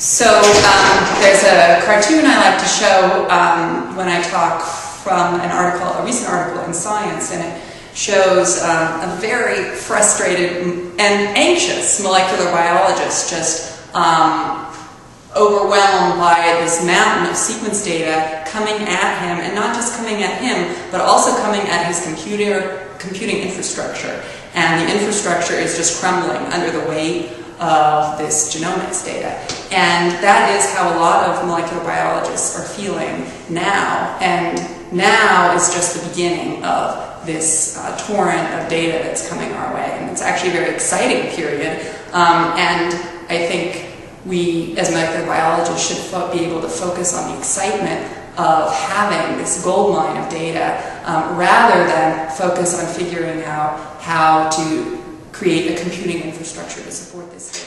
There's a cartoon I like to show when I talk from a recent article in Science, and it shows a very frustrated and anxious molecular biologist just overwhelmed by this mountain of sequence data coming at him, and not just coming at him, but also coming at his computing infrastructure. And the infrastructure is just crumbling under the weight of this genomics data. And that is how a lot of molecular biologists are feeling now. And now is just the beginning of this torrent of data that's coming our way. And it's actually a very exciting period. And I think we, as molecular biologists, should be able to focus on the excitement of having this gold mine of data rather than focus on figuring out how to create a computing infrastructure to support this data.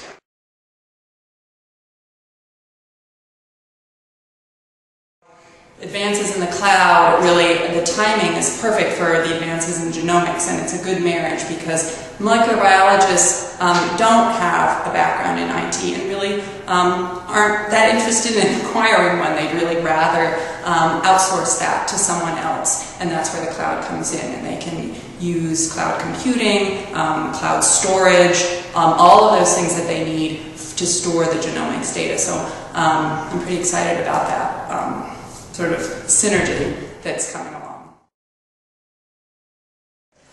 Advances in the cloud, really, the timing is perfect for the advances in genomics, and it's a good marriage because molecular biologists don't have a background in IT and really aren't that interested in acquiring one. They'd really rather outsource that to someone else, and that's where the cloud comes in, and they can use cloud computing, cloud storage, all of those things that they need to store the genomics data. So I'm pretty excited about that sort of synergy that's coming along.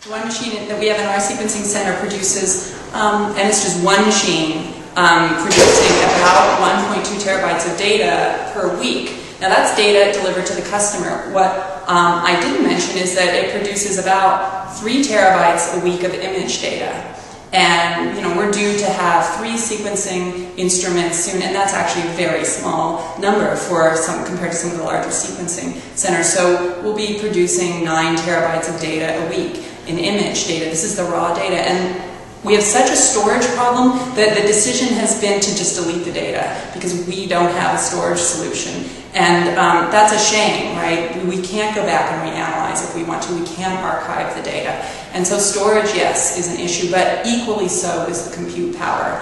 The one machine that we have in our sequencing center produces, and it's just one machine, producing about 1.2 terabytes of data per week. Now that's data delivered to the customer. What I didn't mention is that it produces about 3 terabytes a week of image data. And we're due to have 3 sequencing instruments soon, and that's actually a very small number compared to some of the larger sequencing centers. So we'll be producing 9 terabytes of data a week in image data. This is the raw data, and we have such a storage problem that the decision has been to just delete the data because we don't have a storage solution. And that's a shame, right? We can't go back and reanalyze if we want to. We can't archive the data. And so storage, yes, is an issue, but equally so is the compute power.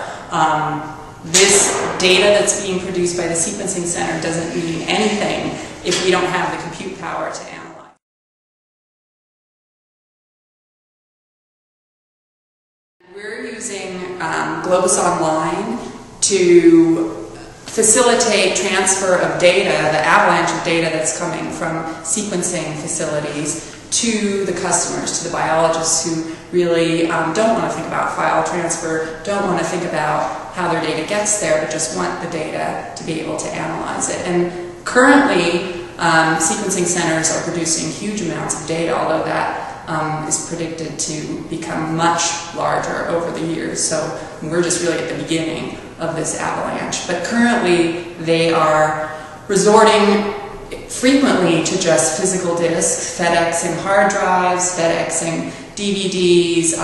This data that's being produced by the sequencing center doesn't mean anything if we don't have the compute power to analyze. We're using Globus Online to facilitate transfer of data, the avalanche of data that's coming from sequencing facilities to the customers, to the biologists who really don't want to think about file transfer, don't want to think about how their data gets there, but just want the data to be able to analyze it. And currently, sequencing centers are producing huge amounts of data, although that is predicted to become much larger over the years. So we're just really at the beginning of this avalanche. But currently, they are resorting frequently to just physical disks, FedExing hard drives, FedExing DVDs,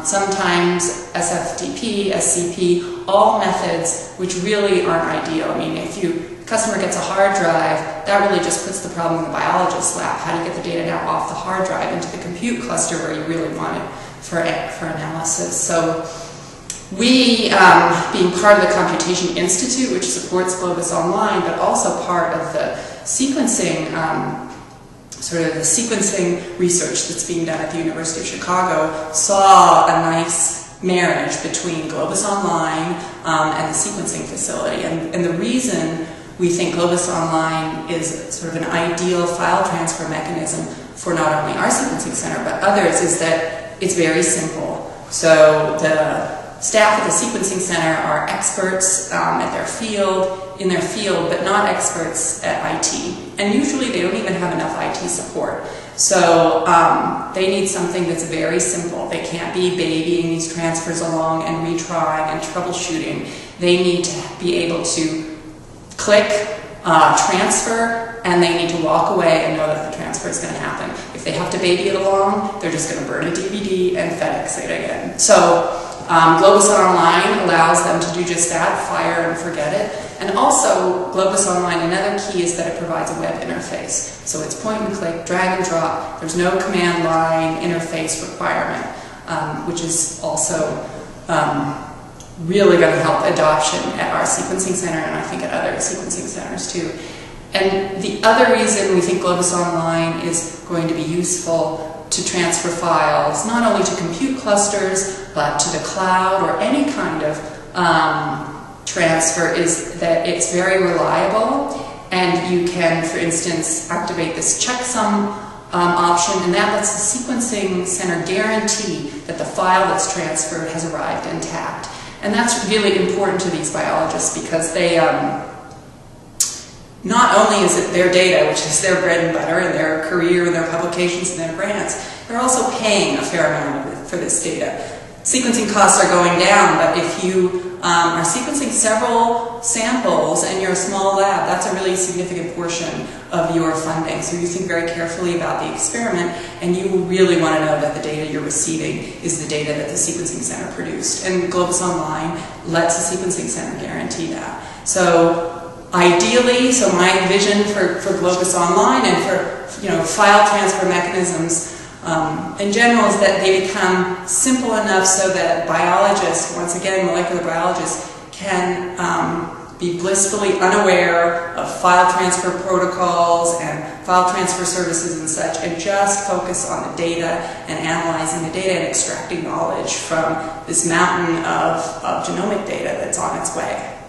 sometimes SFTP, SCP, all methods which really aren't ideal. I mean, if a customer gets a hard drive, that really just puts the problem in the biologist's lap. How do you get the data now off the hard drive into the compute cluster where you really want it for analysis? So we, being part of the Computation Institute, which supports Globus Online, but also part of the sequencing, the sequencing research that's being done at the University of Chicago, saw a nice marriage between Globus Online and the sequencing facility. And the reason we think Globus Online is sort of an ideal file transfer mechanism for not only our sequencing center, but others, is that it's very simple. So the staff at the sequencing center are experts in their field, but not experts at IT. And usually they don't even have enough IT support. So they need something that's very simple. They can't be babying these transfers along and retrying and troubleshooting. They need to be able to click, transfer, and they need to walk away and know that the transfer is going to happen. If they have to baby it along, they're just going to burn a DVD and FedEx it again. So Globus Online allows them to do just that, fire and forget it. And also, Globus Online, another key is that it provides a web interface. So it's point and click, drag and drop. There's no command line interface requirement, which is also really going to help adoption at our sequencing center, and I think at other sequencing centers too. And the other reason we think Globus Online is going to be useful to transfer files, not only to compute clusters, but to the cloud or any kind of transfer, is that it's very reliable, and you can, for instance, activate this checksum option, and that lets the sequencing center guarantee that the file that's transferred has arrived intact. And that's really important to these biologists, because they, not only is it their data, which is their bread and butter and their career and their publications and their grants, they're also paying a fair amount for this data. Sequencing costs are going down, but if you are sequencing several samples and you're a small lab, that's a really significant portion of your funding. So you think very carefully about the experiment, and you really want to know that the data you're receiving is the data that the sequencing center produced. And Globus Online lets the sequencing center guarantee that. So ideally, so my vision for Globus Online and for, you know, file transfer mechanisms in general is that they become simple enough so that biologists, once again molecular biologists, can be blissfully unaware of file transfer protocols and file transfer services and such, and just focus on the data and analyzing the data and extracting knowledge from this mountain of genomic data that's on its way.